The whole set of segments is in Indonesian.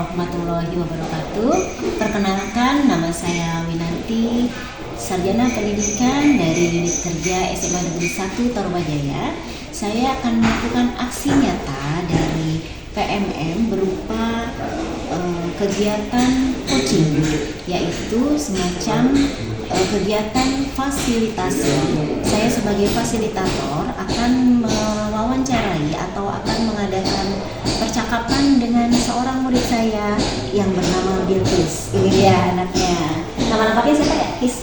warahmatullahi wabarakatuh. Perkenalkan, nama saya Winanti, sarjana pendidikan dari unit kerja SMA Negeri 1 Tarumajaya. Saya akan melakukan aksi nyata dari PMM berupa kegiatan coaching, yaitu semacam kegiatan fasilitasi. Saya sebagai fasilitator akan mewawancarai atau akan mengadakan percakapan dengan seorang murid saya yang bernama Bilkis. Ini dia anaknya. Nama lengkapnya siapa ya, Kis?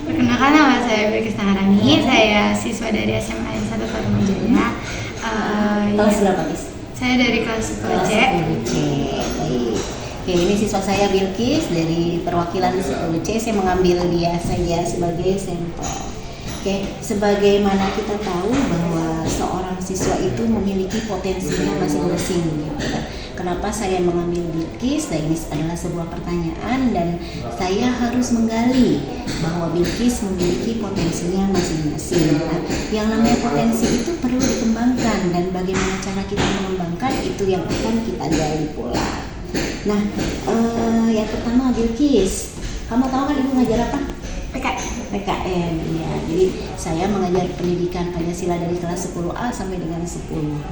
Perkenalkan, nama saya Bilkis Naharani. Saya siswa dari SMA 1 Tarumajaya. Kelas berapa, Kis? Saya dari kelas 10C. Baik. Oke, ini siswa saya Bilkis dari perwakilan 10C. Saya mengambil dia saja sebagai sampel. Oke, sebagaimana kita tahu bahwa seorang siswa itu memiliki potensinya masing-masing, gitu. Kenapa saya mengambil Bilkis? Nah, ini adalah sebuah pertanyaan dan saya harus menggali bahwa Bilkis memiliki potensinya masing-masing. Nah, yang namanya potensi itu perlu dikembangkan, dan bagaimana cara kita mengembangkan itu yang akan kita gali pula. Nah, yang pertama Bilkis, kamu tahu kan ibu ngajar apa? PKN, ya. Jadi saya mengajar pendidikan Pancasila dari kelas 10A sampai dengan 10H.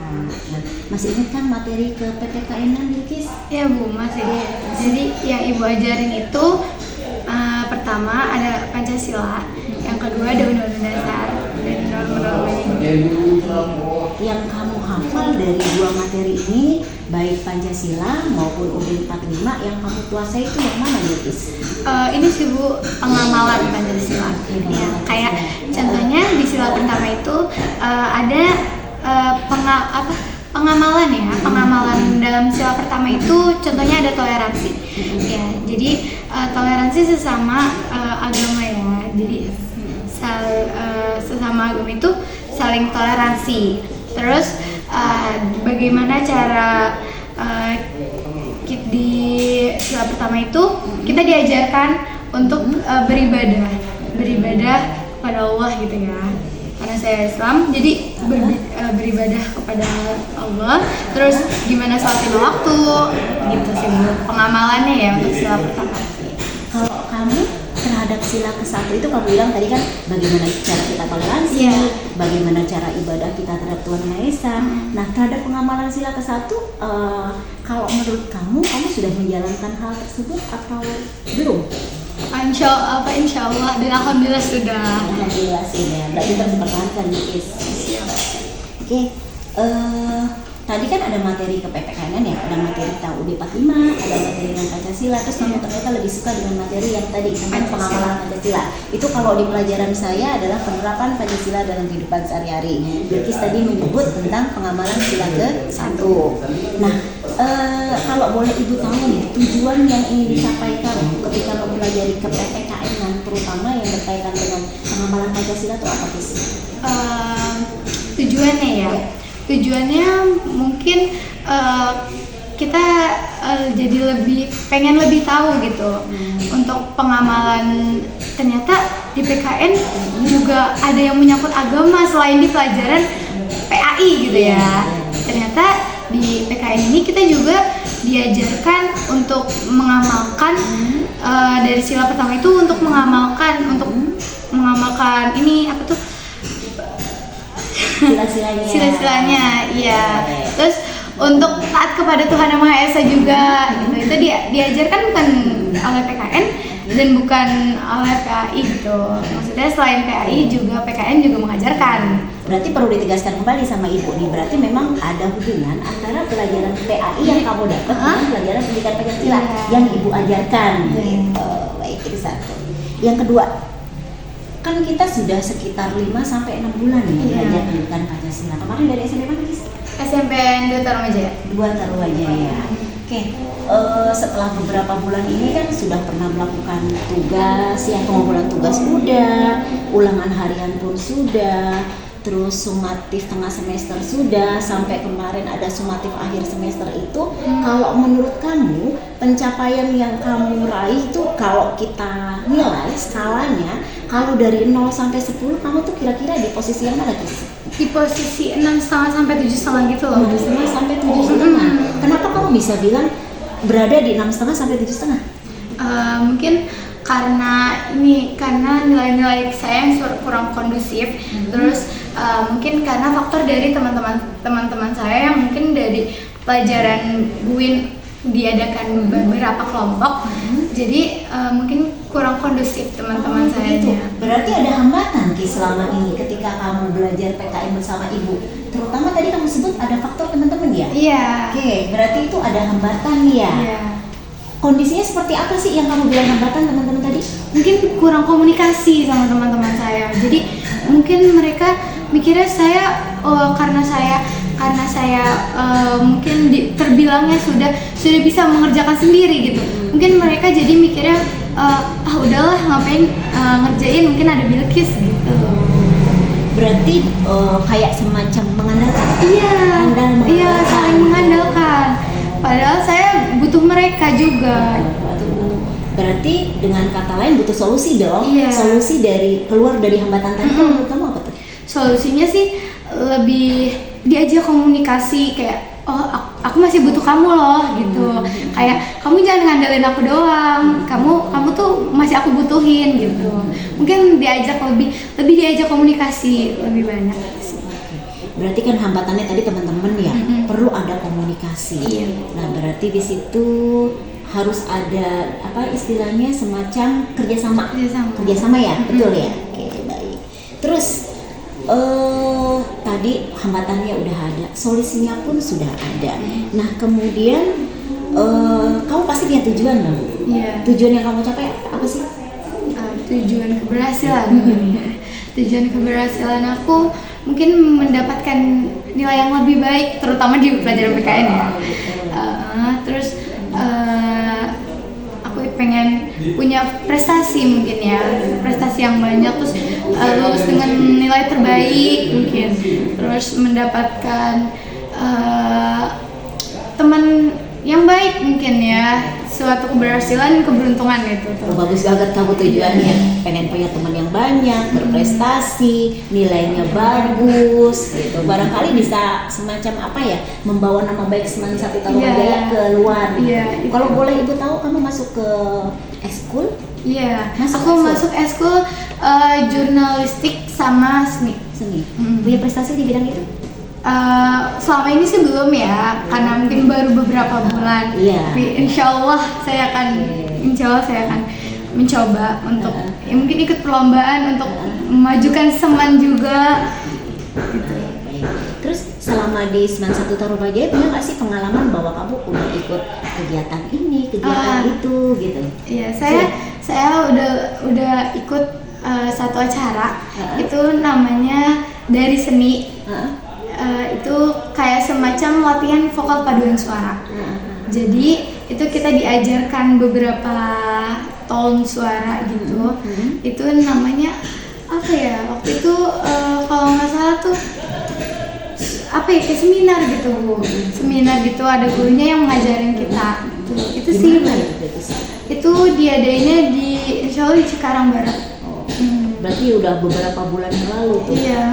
Nah, masih ingat kan materi ke PPKN-an, Bilkis? Ya Bu, masih. Jadi yang Ibu ajarin itu pertama ada Pancasila, yang kedua ada Undang-Undang Dasar dan norma-normanya. Yang kamu hafal dari dua materi ini, baik Pancasila maupun UUD 45, yang kamu kuasai itu yang mana, Bilkis? Ini sih Bu, pengamalan Pancasila. Ya, kayak contohnya di sila pertama itu ada pengamalan ya. Pengamalan dalam sila pertama itu contohnya ada toleransi. Ya, jadi toleransi sesama agama ya. Jadi sesama agama itu saling toleransi. Terus bagaimana cara di sila pertama itu kita diajarkan untuk beribadah kepada Allah gitu ya. Karena saya Islam, jadi beribadah kepada Allah. Terus gimana sholatin waktu, gitu sih Bu, pengamalannya ya untuk sila pertama. Kalau kamu terhadap sila ke-1 itu kamu bilang tadi kan bagaimana cara kita toleransi, bagaimana cara ibadah kita terhadap Tuhan Maha Esa. Nah, terhadap pengamalan sila ke-1, kalau menurut kamu sudah menjalankan hal tersebut atau belum? Insya Allah dan alhamdulillah sudah. Alhamdulillah sudah. Berarti terus dipertahankan, Bilkis. Oke. Tadi kan ada materi ke PPKN ya, ada materi tentang UUD 45, ada materi tentang Pancasila, terus kamu ternyata lebih suka dengan materi yang tadi tentang pengamalan Pancasila. Itu kalau di pelajaran saya adalah penerapan Pancasila dalam kehidupan sehari-hari. Bilkis tadi menyebut tentang pengamalan sila ke-1. Nah, kalau boleh Ibu tahu nih, tujuan yang ingin disampaikan ketika mempelajari ke PPKN, terutama yang berkaitan dengan pengamalan Pancasila itu apa sih? Tujuannya ya. Tujuannya mungkin kita jadi pengen lebih tahu gitu untuk pengamalan. Ternyata di PKN juga ada yang menyangkut agama selain di pelajaran PAI gitu ya. Ternyata di PKN ini kita juga diajarkan untuk mengamalkan dari sila pertama itu untuk mengamalkan ini apa tuh? Sila-silanya, iya. Terus untuk taat kepada Tuhan Yang Maha Esa juga, gitu. Itu diajarkan bukan oleh PKN dan bukan oleh PAI gitu. Maksudnya selain PAI juga PKN juga mengajarkan. Berarti perlu ditegaskan kembali sama Ibu nih, berarti memang ada hubungan antara pelajaran PAI yang kamu dapat dengan pelajaran pendidikan Pancasila yang Ibu ajarkan. Gitu. Baik, itu satu. Yang kedua, kan kita sudah sekitar 5-6 bulan ya belajar pendidikan Pancasila. Kemarin dari SMP mana, Kis? SMP 2 Tarumajaya. 2 Tarumajaya. Oke, setelah beberapa bulan ini kan sudah pernah melakukan tugas, yang pengumpulan tugas udah, ulangan harian pun sudah, terus sumatif tengah semester sudah, sampai kemarin ada sumatif akhir semester itu. Kalau menurut kamu, pencapaian yang kamu raih itu kalau kita nilai skalanya, kalau dari 0 sampai 10, kamu tuh kira-kira di posisi yang mana, Kis? Di posisi 6,5 sampai 7,5 gitu loh. 6,5 sampai 7,5. Kenapa kamu bisa bilang berada di 6,5 sampai 7,5? Mungkin karena nilai-nilai saya yang kurang kondusif, terus mungkin karena faktor dari teman-teman saya yang mungkin dari pelajaran BUIN diadakan beberapa kelompok, jadi mungkin kurang kondusif teman-teman saya. Berarti ada hambatan Ki selama ini ketika kamu belajar PKN bersama ibu, terutama tadi kamu sebut ada faktor teman-teman ya? Iya. Oke, berarti itu ada hambatan ya? Iya. Kondisinya seperti apa sih yang kamu bilang hambatan teman-teman tadi? Mungkin kurang komunikasi sama teman-teman saya. Jadi mungkin mereka mikirnya saya karena saya mungkin terbilangnya sudah bisa mengerjakan sendiri gitu. Mungkin mereka jadi mikirnya udahlah ngapain ngerjain, mungkin ada Bilkis gitu. Berarti kayak semacam mengandalkan. Iya, saling mengandalkan. Padahal saya butuh mereka juga. Berarti dengan kata lain butuh solusi dong. Iya. Solusi dari keluar dari hambatan tadi. Menurut kamu apa tuh? Solusinya sih lebih diajak komunikasi, kayak aku masih butuh kamu loh gitu. Kayak kamu jangan ngandelin aku doang. Kamu tuh masih aku butuhin gitu. Mungkin lebih diajak komunikasi lebih banyak sih. Berarti kan hambatannya tadi teman-teman ya, perlu ada komunikasi. Iya. Nah, berarti di situ harus ada apa istilahnya semacam kerjasama ya, betul ya? Oke, baik. Terus tadi hambatannya udah ada, solusinya pun sudah ada. Nah, kemudian kamu pasti punya tujuan dong. Iya. Tujuan yang kamu capai apa sih? Tujuan keberhasilan. Tujuan keberhasilan aku mungkin mendapatkan nilai yang lebih baik, terutama di pelajaran PKN ya. Terus aku pengen punya prestasi mungkin ya, prestasi yang banyak, terus lulus dengan nilai terbaik mungkin, terus mendapatkan teman yang baik mungkin ya, suatu keberhasilan, keberuntungan gitu tuh. Bagus banget kamu tujuannya, pengen punya teman yang banyak, berprestasi, nilainya bagus gitu. Barangkali bisa semacam apa ya, membawa nama baik Semansa Satu Tarumajaya ke luar. Kalau boleh ibu tahu, kamu masuk ke eskul? Iya, aku masuk eskul jurnalistik sama seni. Punya prestasi di bidang itu? Selama ini sih belum ya, karena mungkin baru beberapa bulan. Tapi insya Allah saya akan mencoba untuk mungkin ikut perlombaan untuk memajukan Seman juga. Gitu. Terus selama di Seman Satu Tarumajaya punya nggak sih pengalaman bahwa kamu udah ikut kegiatan ini, kegiatan itu gitu? Iya, saya udah ikut satu acara, itu namanya Dari Seni. Itu kayak semacam latihan vokal paduan suara. Jadi itu kita diajarkan beberapa tone suara gitu. Itu namanya apa ya? Waktu itu kalau nggak salah tuh apa ya, kayak seminar gitu Bu. Seminar gitu, ada gurunya yang ngajarin kita. Itu sih. Itu diadainnya di insya Allah di Cikarang Barat. Berarti udah beberapa bulan yang lalu tuh. Iya.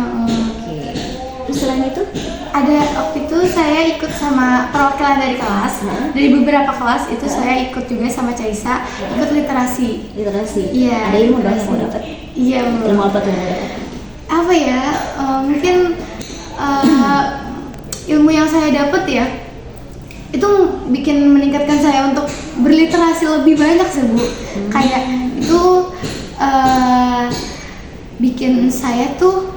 Terus selain itu? Ada waktu itu saya ikut sama perwakilan dari kelas, dari beberapa kelas itu saya ikut juga sama Caisa, ikut literasi. Iya. Ada ilmu dong yang mau dapat? Iya. Ilmu apa tuh yang mau dapat? Apa ya? Mungkin ilmu yang saya dapat ya, itu bikin meningkatkan saya untuk berliterasi lebih banyak sih Bu. Kayak itu bikin saya tuh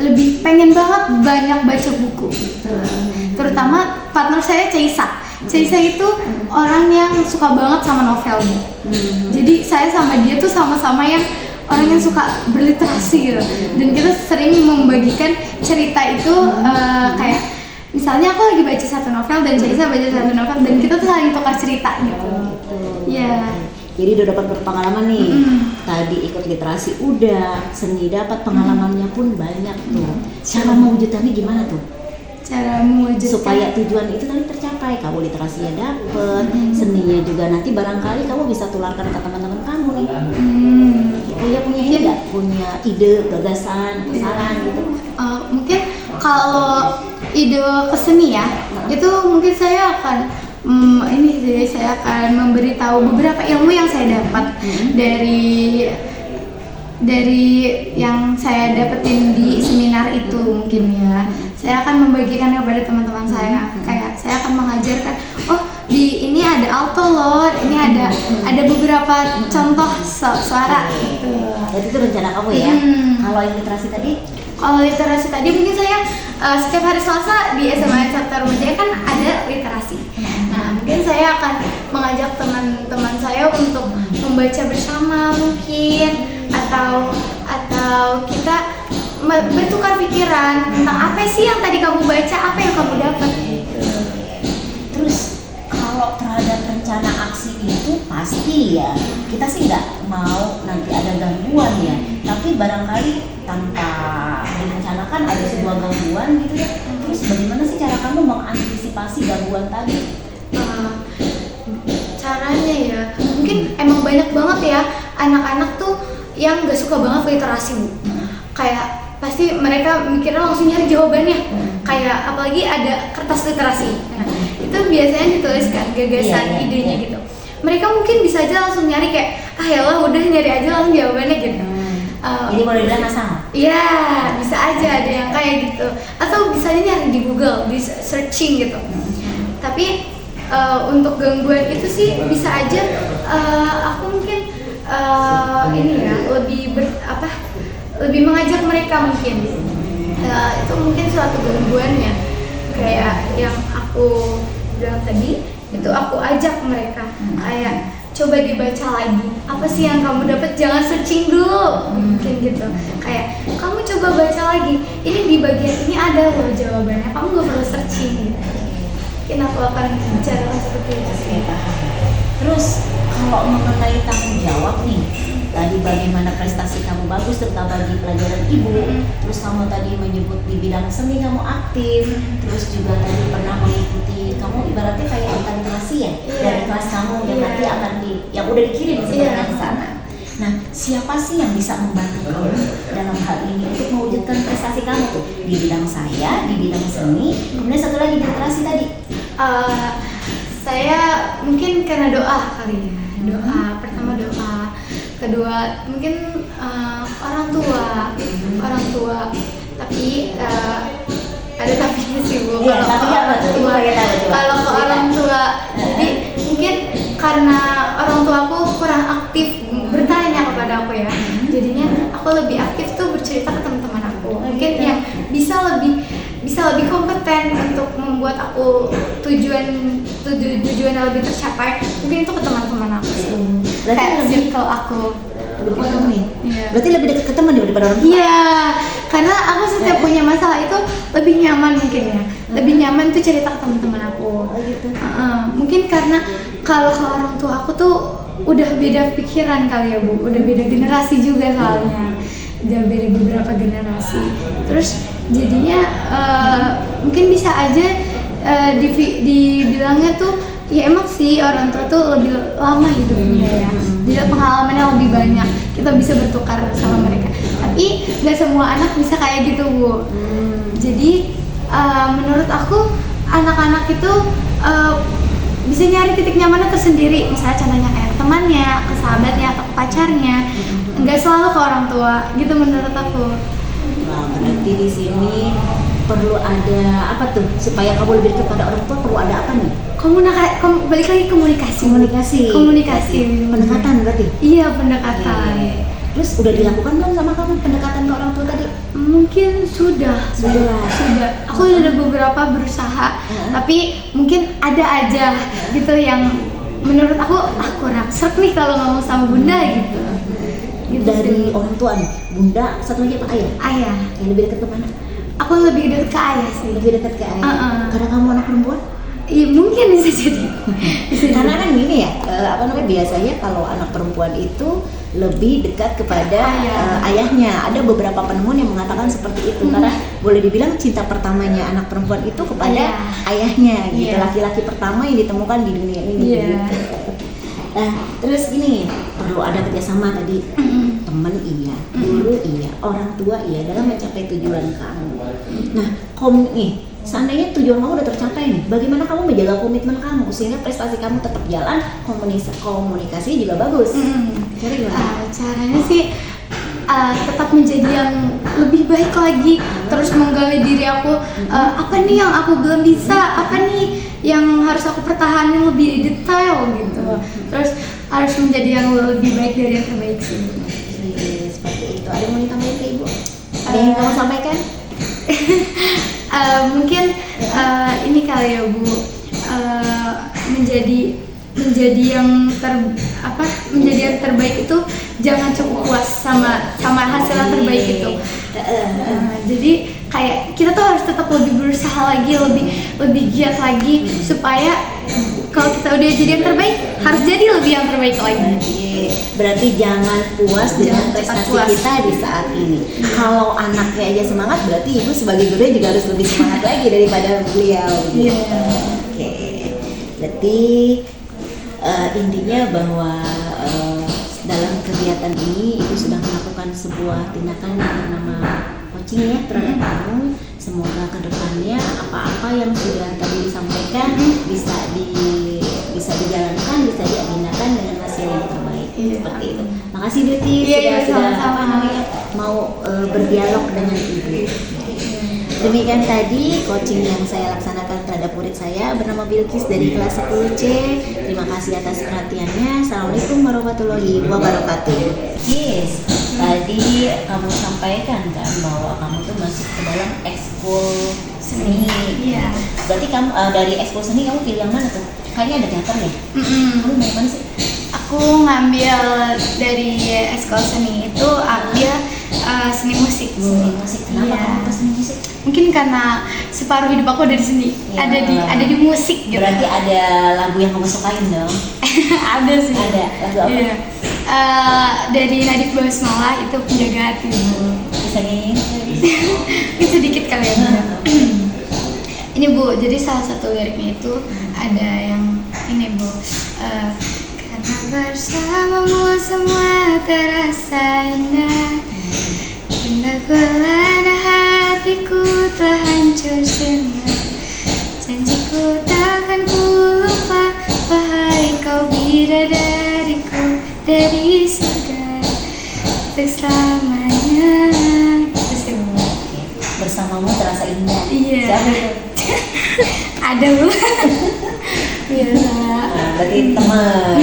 lebih pengen banget banyak baca buku gitu. Terutama partner saya Caisa itu orang yang suka banget sama novel. Jadi saya sama dia tuh sama-sama yang orang yang suka berliterasi gitu. Dan kita sering membagikan cerita itu kayak misalnya aku lagi baca satu novel dan Caisa baca satu novel dan kita tuh saling tukar cerita gitu. Iya. Jadi udah dapat berpengalaman nih. Tadi ikut literasi udah, seni dapat, pengalamannya pun banyak tuh. Cara mewujudkannya gimana tuh? Cara mewujudkan supaya tujuan itu tadi tercapai. Kamu literasinya dapet, seninya juga nanti barangkali kamu bisa tularkan ke teman-teman kamu nih. Punya ide nggak? Punya ide, gagasan, saran gitu? Mungkin kalau ide ke seni ya, itu mungkin saya akan ini jadi saya akan memberitahu beberapa ilmu yang saya dapat dari yang saya dapetin di seminar itu mungkin ya. Saya akan membagikan kepada teman-teman saya. Kayak saya akan mengajarkan, oh di ini ada alto loh, ini ada beberapa contoh suara gitu. Jadi itu rencana kamu ya. Kalau yang literasi tadi? Kalau literasi tadi mungkin saya setiap hari Selasa di SMA Sabta Remaja kan ada literasi. Nah mungkin saya akan mengajak teman-teman saya untuk membaca bersama mungkin, atau kita bertukar pikiran tentang apa sih yang tadi kamu baca, apa yang kamu dapat gitu. Terus kalau terhadap rencana aksi itu pasti ya kita sih nggak mau nanti ada gangguan ya, tapi barangkali tanpa direncanakan ada sebuah gangguan gitu ya. Terus bagaimana sih cara kamu mengantisipasi gangguan tadi? Caranya ya mungkin emang banyak banget ya anak-anak tuh yang gak suka banget literasi, Bu. Kayak pasti mereka mikirnya langsung nyari jawabannya. Kayak apalagi ada kertas literasi. Nah, itu biasanya dituliskan gagasan idenya gitu. Mereka mungkin bisa aja langsung nyari kayak yalah udah nyari aja langsung jawabannya gitu. Jadi boleh bilang asal? Iya, bisa aja ada yang kayak gitu. Atau bisa aja nyari di Google, di searching gitu. Tapi untuk gangguan itu sih bisa aja aku mungkin ini ya lebih mengajak mereka mungkin itu mungkin suatu gangguannya kayak yang aku bilang tadi itu aku ajak mereka kayak coba dibaca lagi apa sih yang kamu dapat, jangan searching dulu mungkin gitu, kayak kamu coba baca lagi ini di bagian ini ada loh jawabannya, kamu gak perlu searching gitu. Mungkin aku akan bicarakan seperti itu sih. Terus kalau mengenai tanggung jawab nih, tadi bagaimana prestasi kamu bagus terutama di pelajaran ibu, terus kamu tadi menyebut di bidang seni kamu aktif, terus juga tadi pernah mengikuti, kamu ibaratnya kayak literasi ya dari kelas kamu yang nanti akan yang udah dikirim sebenarnya ke sana. Nah, siapa sih yang bisa membantu kamu dalam hal ini untuk mewujudkan prestasi kamu tuh di bidang saya, di bidang seni, kemudian satu lagi di literasi tadi? Saya mungkin karena doa kali ya, doa pertama doa, kedua mungkin orang tua, tapi ada tapinya sih Bu. Iya, tapi apa tuh? Kalau ke orang tua, jadi mungkin karena orang tuaku kurang aktif bertanya kepada aku ya, jadinya aku lebih aktif tuh bercerita ke teman-teman aku, mungkin yang bisa lebih kompeten untuk membuat aku tujuan yang lebih tercapai, mungkin itu ke teman-teman aku sih. Kayak circle aku. Berarti lebih dekat ke teman daripada orang tua? Iya, karena aku setiap punya masalah itu lebih nyaman mungkin ya, lebih nyaman tuh cerita ke teman-teman aku. Gitu. Mungkin karena kalau ke orang tua aku tuh udah beda pikiran kali ya Bu, udah beda generasi juga soalnya, udah beda beberapa generasi. Terus jadinya mungkin bisa aja dibilangnya tuh ya emang sih orang tua tuh lebih lama hidupnya ya, jadi pengalamannya lebih banyak, kita bisa bertukar sama mereka. Tapi nggak semua anak bisa kayak gitu Bu. Jadi menurut aku anak-anak itu bisa nyari titik nyamannya tersendiri, misalnya contohnya kayak temannya, ke sahabatnya, atau ke pacarnya, nggak selalu ke orang tua gitu menurut aku. Nah, berarti di sini perlu ada apa tuh supaya kamu lebih dekat pada orang tua, perlu ada apa nih? Balik lagi komunikasi. Pendekatan berarti? Iya, pendekatan. Terus udah dilakukan belum sama kamu pendekatan ke orang tua tadi? Mungkin sudah. Aku udah beberapa berusaha, tapi mungkin ada aja gitu yang menurut aku kurang serk nih kalau ngomong sama bunda gitu. Dari orang tua nih, bunda, satu lagi apa ayah? Ayah. Yang lebih dekat ke mana? Aku lebih dekat ke ayah sih. Lebih dekat ke ayah. Karena kamu anak perempuan? Iya, mungkin bisa jadi. Karena kan gini ya, biasanya kalau anak perempuan itu lebih dekat kepada ayahnya. Ada beberapa penemuan yang mengatakan seperti itu, karena boleh dibilang cinta pertamanya anak perempuan itu kepada ayahnya gitu, laki-laki pertama yang ditemukan di dunia ini gitu. Nah, terus gini, perlu ada kerjasama tadi, teman iya, guru iya, orang tua iya dalam mencapai tujuan kamu. Nah, seandainya tujuan kamu udah tercapai nih, bagaimana kamu menjaga komitmen kamu sehingga prestasi kamu tetap jalan, komunikasi juga bagus. Cara gimana? Caranya sih tetap menjadi yang lebih baik lagi, terus menggali diri aku, apa nih yang aku belum bisa, apa nih yang harus aku pertahanin lebih detail gitu. Terus harus menjadi yang lebih baik dari yang terbaik sih. Seperti itu. Ada yang mau ditambahin ke Ibu? Ada yang kamu sampaikan? Mungkin ini kali ya Bu, menjadi yang menjadi yang terbaik itu jangan cukup puas sama hasil yang terbaik itu. Jadi kayak kita tuh harus tetap lebih berusaha lagi, lebih giat lagi supaya kalau kita udah jadi yang terbaik harus jadi lebih yang terbaik lagi. Berarti jangan puas dengan prestasi kita di saat ini. Kalau anaknya aja semangat, berarti ibu sebagai guru juga harus lebih semangat lagi daripada beliau. Oke. Berarti intinya bahwa dalam kegiatan ini ibu sudah melakukan sebuah tindakan yang bernama coaching ya terhadap kamu. Semoga kedepannya apa-apa yang sudah tadi disampaikan bisa dijalankan, bisa diagendakan dengan hasil yang terbaik. Seperti itu. Makasih Duti sudah mau berdialog dengan ibu. Demikian tadi coaching yang saya laksanakan terhadap murid saya bernama Bilkis dari kelas 10C. Terima kasih atas perhatiannya. Assalamualaikum warahmatullahi wabarakatuh. Yes, tadi kamu sampaikan kan bahwa kamu tuh masuk ke dalam ekskul seni. Iya. Berarti kamu dari ekskul seni kamu pilih yang mana tuh? Kayaknya ada teater ya? Kamu dari mana sih? Aku ngambil dari ekskul seni itu ambil seni musik. Seni musik. Kenapa kamu ke seni musik? Mungkin karena separuh hidup aku ada di sini, ada di musik gitu. Berarti ada lagu yang kamu sukain dong? Ada sih. Ada lagu apa? Iya. Dari Nadif Basmala itu Penjaga Hati. Bisa nyanyi? Ini sedikit kali ya. Ini Bu, jadi salah satu liriknya itu ada yang ini Bu. Karena bersamamu semua terasa indah. Bila kelana hatiku telah hancur semua. Janjiku takkan ku lupa, wahai kau bidadariku dari surga untuk selamanya. Bersamamu terasa indah. Iya. Siapa itu? Ada Bu. Biasa. Berarti teman.